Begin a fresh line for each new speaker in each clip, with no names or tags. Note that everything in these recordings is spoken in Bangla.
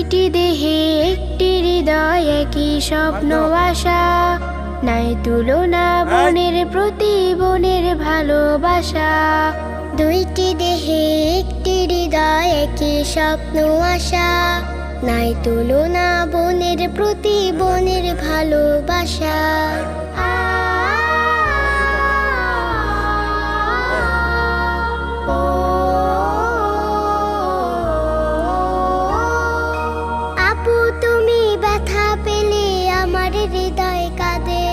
দুইটি দেহে একটি হৃদয় একই স্বপ্ন আশা নাই তুলনা বনের প্রতি বনের ভালোবাসা দুইটি দেহে একটি হৃদয় একই স্বপ্ন আশা নাই তুলনা বনের প্রতি বনের ভালোবাসা আপু তুমি ব্যথা পেলে আমার হৃদয় কাঁদে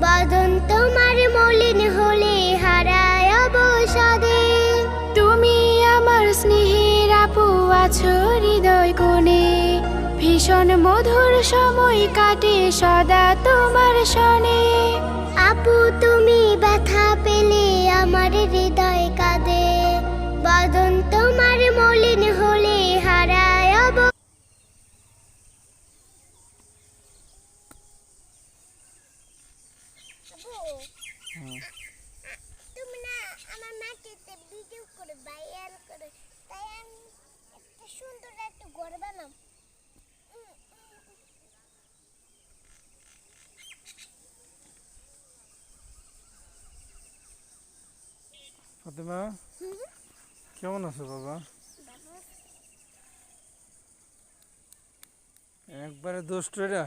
বদন তোমার মলিন হলে হারায় অবসাদে তুমি আমার স্নেহের আপু আছো হৃদয় কোণে ভীষণ মধুর সময় কাটে সদা তোমার শনে আপু তুমি ব্যথা পেলে আমার হৃদয় কাঁদে বদন তোমার মলিন হলে হারায় তুমি না আমার মাকে ভিডিও করে ভাইরাল করে তাই আমি একটা সুন্দর একটা ঘর বানাম
ফাতেমা কেমন আছো বাবা? একবারে দুষ্ট এটা।